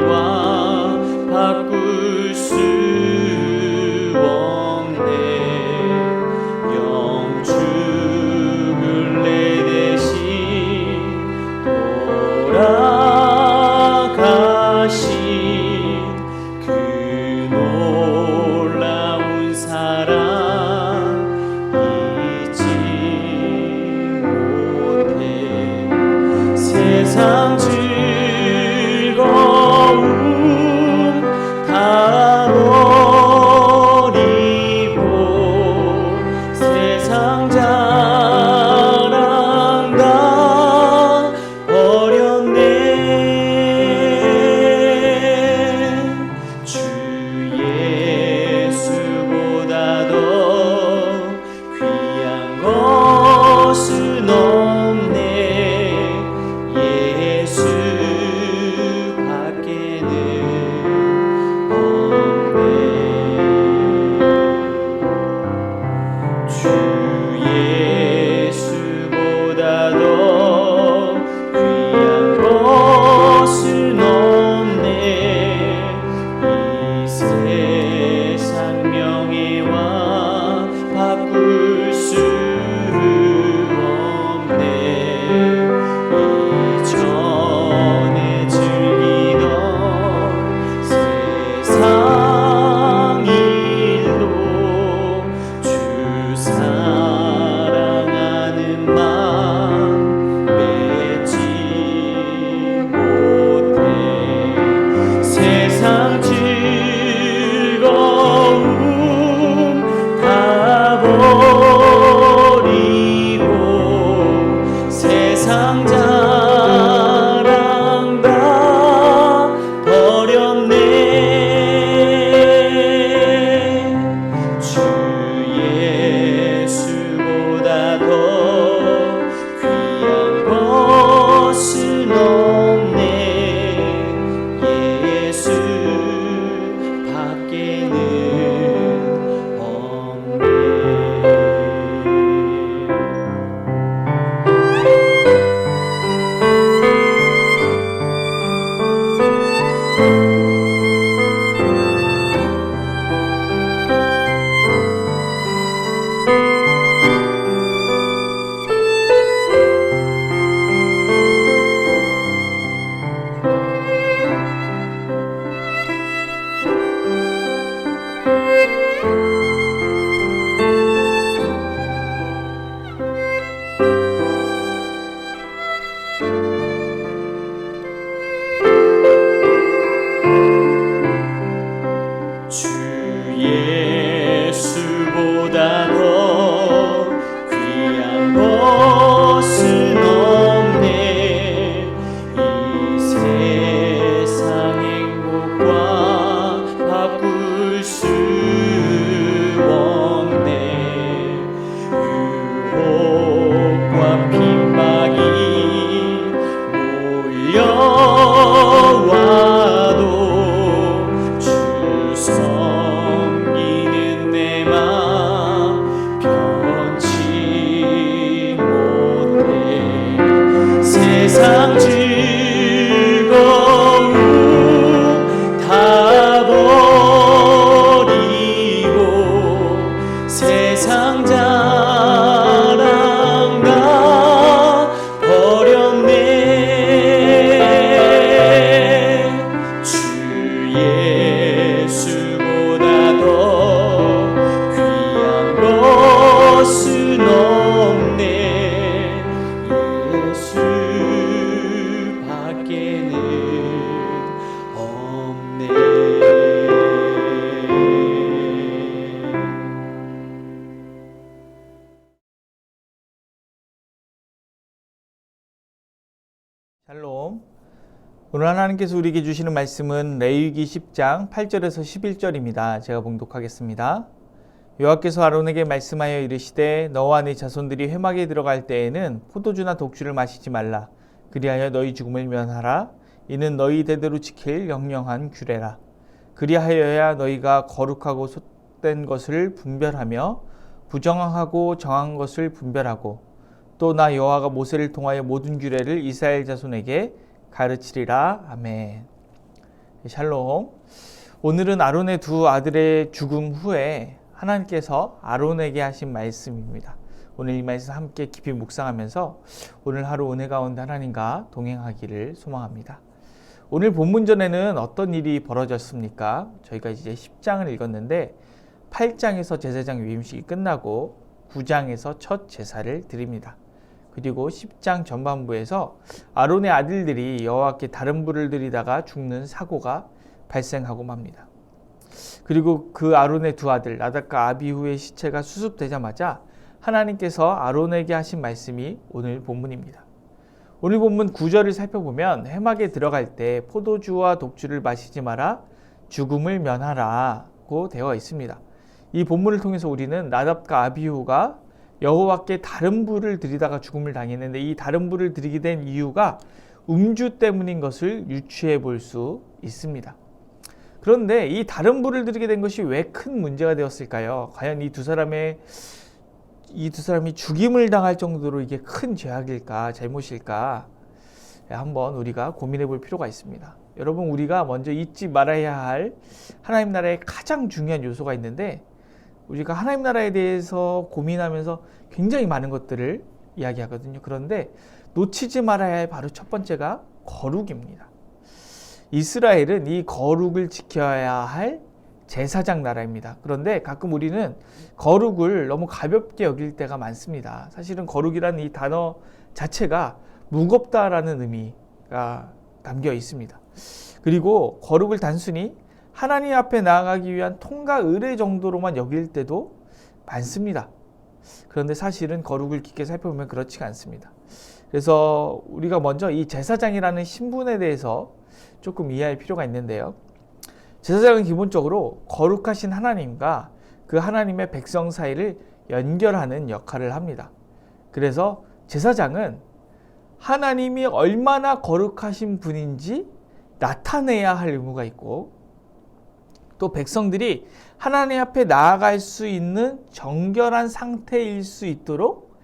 너희와 바꿀 수 없네. 영죽을 내 대신 돌아가신 그 놀라운 사랑 잊지 못해. 세상 즐거움 다 버리고 세상 자랑 다 버렸네. 주 예수보다 더 귀한 것은 없네. 예수 밖에는 없네. 주 예수보다 더 귀한 것은 없네. 이 세상 명예와 바꿀 수 없네. 이전에 즐기던 세상 일로 주 사랑하는 맘 맺지 못해. 세상 즐거움 다 버리고 세상 자랑 다 버렸네. 주 예수보다 더 귀한 것은 없네. 예수 밖에는 없네. 주 예수보다 더 귀한 것은 없네. 이 세상 행복과 바꿀 수 없네. 유혹과 핍박이 몰려와도 주 섬기는 내 맘 변치 못해. 세상 즐거움 다 버리고 세상 자랑 다 버렸네. 주 예수보다 더 귀한 것은 없네. 예수 밖에는 없네. 샬롬. 오늘 하나님께서 우리에게 주시는 말씀은 레위기 10장 8절에서 11절입니다. 제가 봉독하겠습니다. 여호와께서 아론에게 말씀하여 이르시되 너와 네 자손들이 회막에 들어갈 때에는 포도주나 독주를 마시지 말라. 그리하여 너희 죽음을 면하라. 이는 너희 대대로 지킬 영영한 규례라. 그리하여야 너희가 거룩하고 솥된 것을 분별하며 부정하고 정한 것을 분별하고 또 나 여호와가 모세를 통하여 모든 규례를 이스라엘 자손에게 가르치리라. 아멘. 샬롬. 오늘은 아론의 두 아들의 죽음 후에 하나님께서 아론에게 하신 말씀입니다. 오늘 이 말씀 함께 깊이 묵상하면서 오늘 하루 은혜 가운데 하나님과 동행하기를 소망합니다. 오늘 본문전에는 어떤 일이 벌어졌습니까? 저희가 이제 10장을 읽었는데 8장에서 제사장 위임식이 끝나고 9장에서 첫 제사를 드립니다. 그리고 10장 전반부에서 아론의 아들들이 여호와께 다른 불을 들이다가 죽는 사고가 발생하고 맙니다. 그리고 그 아론의 두 아들 나답과 아비후의 시체가 수습되자마자 하나님께서 아론에게 하신 말씀이 오늘 본문입니다. 오늘 본문 9절을 살펴보면 회막에 들어갈 때 포도주와 독주를 마시지 마라 죽음을 면하라고 되어 있습니다. 이 본문을 통해서 우리는 나답과 아비후가 여호와께 다른 불을 들이다가 죽음을 당했는데 이 다른 불을 들이게 된 이유가 음주 때문인 것을 유추해 볼 수 있습니다. 그런데 이 다른 불을 들이게 된 것이 왜 큰 문제가 되었을까요? 과연 이 두 사람이 죽임을 당할 정도로 이게 큰 죄악일까, 잘못일까? 한번 우리가 고민해 볼 필요가 있습니다. 여러분, 우리가 먼저 잊지 말아야 할 하나님 나라의 가장 중요한 요소가 있는데 우리가 하나님 나라에 대해서 고민하면서 굉장히 많은 것들을 이야기하거든요. 그런데 놓치지 말아야 할 바로 첫 번째가 거룩입니다. 이스라엘은 이 거룩을 지켜야 할 제사장 나라입니다. 그런데 가끔 우리는 거룩을 너무 가볍게 여길 때가 많습니다. 사실은 거룩이라는 이 단어 자체가 무겁다라는 의미가 담겨 있습니다. 그리고 거룩을 단순히 하나님 앞에 나아가기 위한 통과 의례 정도로만 여길 때도 많습니다. 그런데 사실은 거룩을 깊게 살펴보면 그렇지가 않습니다. 그래서 우리가 먼저 이 제사장이라는 신분에 대해서 조금 이해할 필요가 있는데요. 제사장은 기본적으로 거룩하신 하나님과 그 하나님의 백성 사이를 연결하는 역할을 합니다. 그래서 제사장은 하나님이 얼마나 거룩하신 분인지 나타내야 할 의무가 있고 또 백성들이 하나님 앞에 나아갈 수 있는 정결한 상태일 수 있도록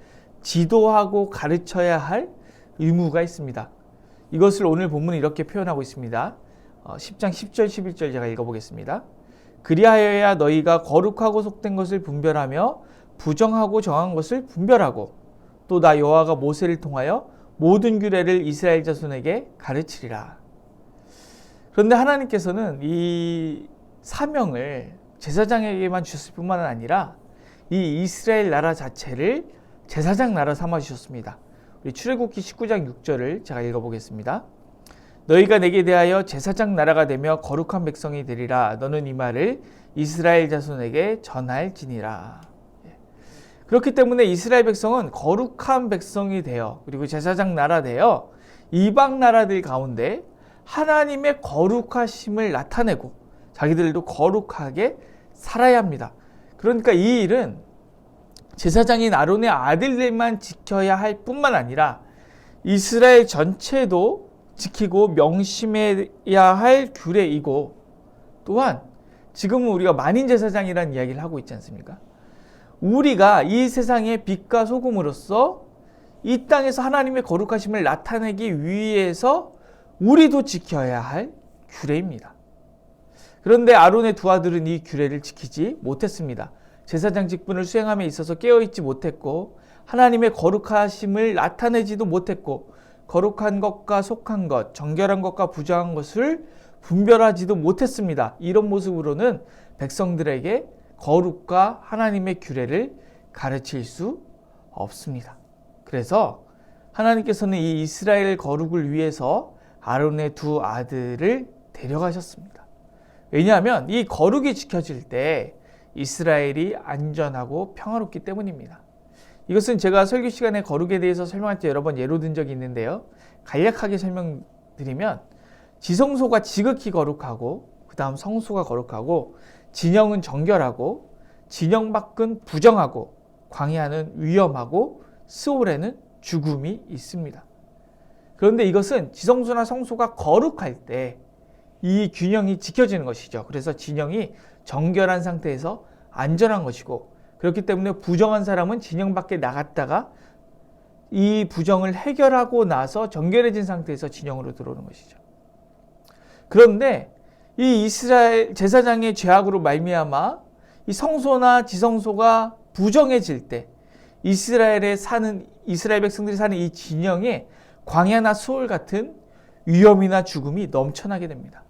지도하고 가르쳐야 할 의무가 있습니다. 이것을 오늘 본문은 이렇게 표현하고 있습니다. 10장 10절 11절 제가 읽어보겠습니다. 그리하여야 너희가 거룩하고 속된 것을 분별하며 부정하고 정한 것을 분별하고 또 나 여호와가 모세를 통하여 모든 규례를 이스라엘 자손에게 가르치리라. 그런데 하나님께서는 이 사명을 제사장에게만 주셨을 뿐만 아니라 이 이스라엘 나라 자체를 제사장 나라 삼아 주셨습니다. 우리 출애굽기 19장 6절을 제가 읽어보겠습니다. 너희가 내게 대하여 제사장 나라가 되며 거룩한 백성이 되리라. 너는 이 말을 이스라엘 자손에게 전할지니라. 그렇기 때문에 이스라엘 백성은 거룩한 백성이 되어 그리고 제사장 나라 되어 이방 나라들 가운데 하나님의 거룩하심을 나타내고 자기들도 거룩하게 살아야 합니다. 그러니까 이 일은 제사장인 아론의 아들들만 지켜야 할 뿐만 아니라 이스라엘 전체도 지키고 명심해야 할 규례이고 또한 지금은 우리가 만인 제사장이라는 이야기를 하고 있지 않습니까? 우리가 이 세상의 빛과 소금으로서 이 땅에서 하나님의 거룩하심을 나타내기 위해서 우리도 지켜야 할 규례입니다. 그런데 아론의 두 아들은 이 규례를 지키지 못했습니다. 제사장 직분을 수행함에 있어서 깨어있지 못했고 하나님의 거룩하심을 나타내지도 못했고 거룩한 것과 속한 것, 정결한 것과 부정한 것을 분별하지도 못했습니다. 이런 모습으로는 백성들에게 거룩과 하나님의 규례를 가르칠 수 없습니다. 그래서 하나님께서는 이 이스라엘 거룩을 위해서 아론의 두 아들을 데려가셨습니다. 왜냐하면 이 거룩이 지켜질 때 이스라엘이 안전하고 평화롭기 때문입니다. 이것은 제가 설교 시간에 거룩에 대해서 설명할 때 여러 번 예로 든 적이 있는데요. 간략하게 설명드리면 지성소가 지극히 거룩하고 그 다음 성소가 거룩하고 진영은 정결하고 진영 밖은 부정하고 광야는 위험하고 스올에는 죽음이 있습니다. 그런데 이것은 지성소나 성소가 거룩할 때 이 균형이 지켜지는 것이죠. 그래서 진영이 정결한 상태에서 안전한 것이고 그렇기 때문에 부정한 사람은 진영 밖에 나갔다가 이 부정을 해결하고 나서 정결해진 상태에서 진영으로 들어오는 것이죠. 그런데 이 이스라엘 제사장의 죄악으로 말미암아 이 성소나 지성소가 부정해질 때 이스라엘 백성들이 사는 이 진영에 광야나 수월 같은 위험이나 죽음이 넘쳐나게 됩니다.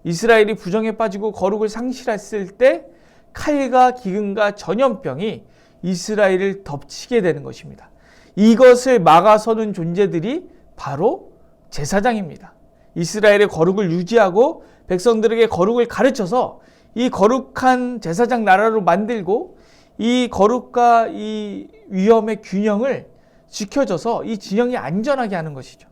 이스라엘이 부정에 빠지고 거룩을 상실했을 때 칼과 기근과 전염병이 이스라엘을 덮치게 되는 것입니다. 이것을 막아서는 존재들이 바로 제사장입니다. 이스라엘의 거룩을 유지하고 백성들에게 거룩을 가르쳐서 이 거룩한 제사장 나라로 만들고 이 거룩과 이 위험의 균형을 지켜줘서 이 진영이 안전하게 하는 것이죠.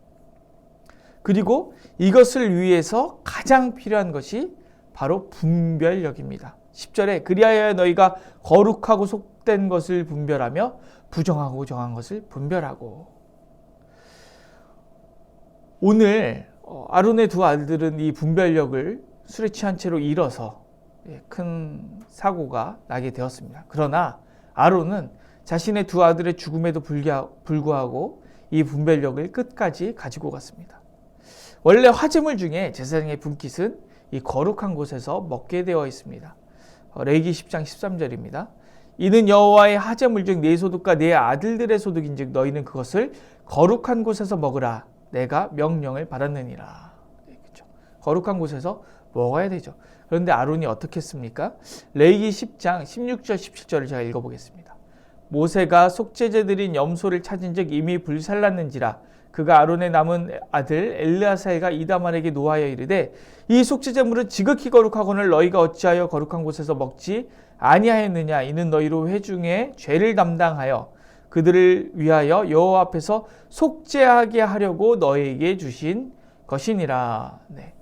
그리고 이것을 위해서 가장 필요한 것이 바로 분별력입니다. 10절에 그리하여 너희가 거룩하고 속된 것을 분별하며 부정하고 정한 것을 분별하고. 오늘 아론의 두 아들은 이 분별력을 술에 취한 채로 잃어서 큰 사고가 나게 되었습니다. 그러나 아론은 자신의 두 아들의 죽음에도 불구하고 이 분별력을 끝까지 가지고 갔습니다. 원래 화제물 중에 제사장의 분깃은 이 거룩한 곳에서 먹게 되어 있습니다. 레위기 10장 13절입니다. 이는 여호와의 화제물 중 네 소득과 네 아들들의 소득인즉 너희는 그것을 거룩한 곳에서 먹으라. 내가 명령을 받았느니라. 그렇죠? 거룩한 곳에서 먹어야 되죠. 그런데 아론이 어떻게 했습니까? 레위기 10장 16절 17절을 제가 읽어보겠습니다. 모세가 속죄제들인 염소를 찾은즉 이미 불살랐는지라 그가 아론의 남은 아들 엘르아살과 이다말에게 노하여 이르되 이 속죄제물은 지극히 거룩하거늘 너희가 어찌하여 거룩한 곳에서 먹지 아니하였느냐. 이는 너희로 회중의 죄를 담당하여 그들을 위하여 여호와 앞에서 속죄하게 하려고 너희에게 주신 것이니라. 네.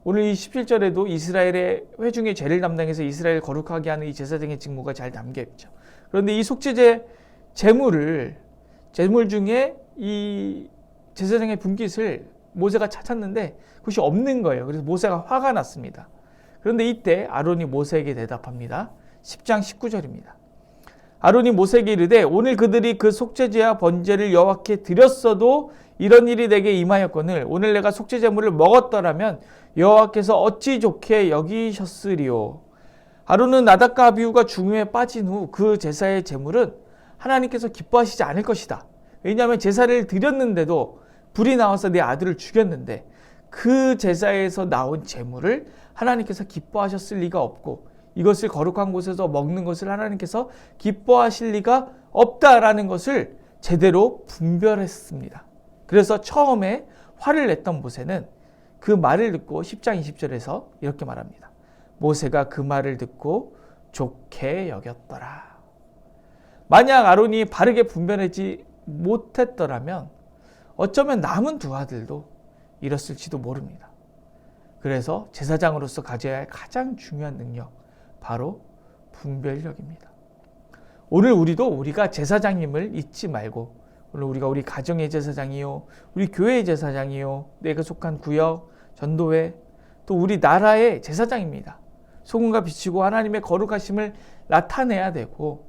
오늘 이 17절에도 이스라엘의 회중의 죄를 담당해서 이스라엘을 거룩하게 하는 이 제사장의 직무가 잘 담겨 있죠. 그런데 이 속죄제 제물 중에 이 제사장의 분깃을 모세가 찾았는데 그것이 없는 거예요. 그래서 모세가 화가 났습니다. 그런데 이때 아론이 모세에게 대답합니다. 10장 19절입니다. 아론이 모세에게 이르되 오늘 그들이 그 속죄제와 번제를 여호와께 드렸어도 이런 일이 내게 임하였거늘 오늘 내가 속죄제물을 먹었더라면 여호와께서 어찌 좋게 여기셨으리요. 아론은 나답과 아비후가 죽음에 빠진 후 그 제사의 제물은 하나님께서 기뻐하시지 않을 것이다. 왜냐하면 제사를 드렸는데도 불이 나와서 내 아들을 죽였는데 그 제사에서 나온 제물을 하나님께서 기뻐하셨을 리가 없고 이것을 거룩한 곳에서 먹는 것을 하나님께서 기뻐하실 리가 없다라는 것을 제대로 분별했습니다. 그래서 처음에 화를 냈던 모세는 그 말을 듣고 10장 20절에서 이렇게 말합니다. 모세가 그 말을 듣고 좋게 여겼더라. 만약 아론이 바르게 분별하지 못했더라면 어쩌면 남은 두 아들도 잃었을지도 모릅니다. 그래서 제사장으로서 가져야 할 가장 중요한 능력, 바로 분별력입니다. 오늘 우리가 제사장님을 잊지 말고 오늘 우리가 우리 가정의 제사장이요, 우리 교회의 제사장이요, 내가 속한 구역, 전도회, 또 우리 나라의 제사장입니다. 소금과 빛이고 하나님의 거룩하심을 나타내야 되고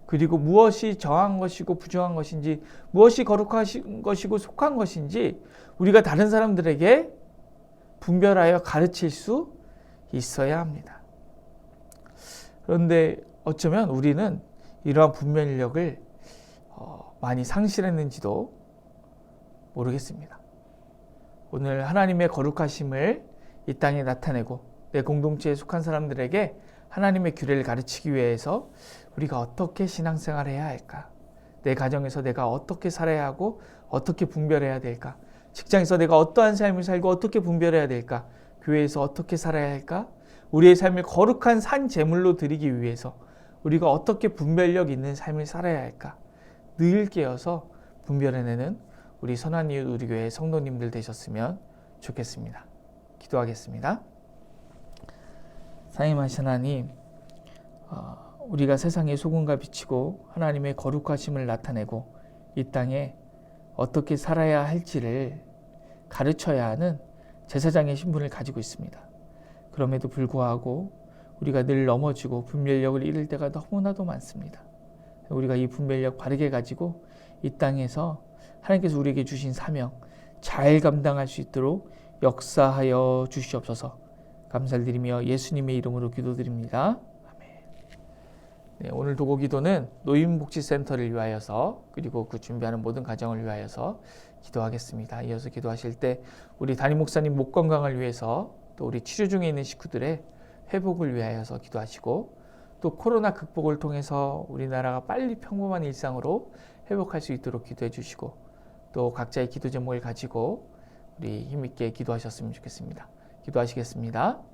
그리고 무엇이 정한 것이고 부정한 것인지 무엇이 거룩하신 것이고 속한 것인지 우리가 다른 사람들에게 분별하여 가르칠 수 있어야 합니다. 그런데 어쩌면 우리는 이러한 분별력을 많이 상실했는지도 모르겠습니다. 오늘 하나님의 거룩하심을 이 땅에 나타내고 내 공동체에 속한 사람들에게 하나님의 규례를 가르치기 위해서 우리가 어떻게 신앙생활을 해야 할까? 내 가정에서 내가 어떻게 살아야 하고 어떻게 분별해야 될까? 직장에서 내가 어떠한 삶을 살고 어떻게 분별해야 될까? 교회에서 어떻게 살아야 할까? 우리의 삶을 거룩한 산 제물로 드리기 위해서 우리가 어떻게 분별력 있는 삶을 살아야 할까? 늘 깨어서 분별해내는 우리 선한 이웃 우리 교회 성도님들 되셨으면 좋겠습니다. 기도하겠습니다. 사랑하신 하나님, 우리가 세상의 소금과 빛이고 하나님의 거룩하심을 나타내고 이 땅에 어떻게 살아야 할지를 가르쳐야 하는 제사장의 신분을 가지고 있습니다. 그럼에도 불구하고 우리가 늘 넘어지고 분별력을 잃을 때가 너무나도 많습니다. 우리가 이 분별력 바르게 가지고 이 땅에서 하나님께서 우리에게 주신 사명 잘 감당할 수 있도록 역사하여 주시옵소서. 감사를 드리며 예수님의 이름으로 기도드립니다. 아멘. 네, 오늘 도고 기도는 노인복지센터를 위하여서 그리고 그 준비하는 모든 가정을 위하여서 기도하겠습니다. 이어서 기도하실 때 우리 담임 목사님 목 건강을 위해서 또 우리 치료 중에 있는 식구들의 회복을 위하여서 기도하시고 또 코로나 극복을 통해서 우리나라가 빨리 평범한 일상으로 회복할 수 있도록 기도해 주시고 또 각자의 기도 제목을 가지고 우리 힘있게 기도하셨으면 좋겠습니다. 기도하시겠습니다.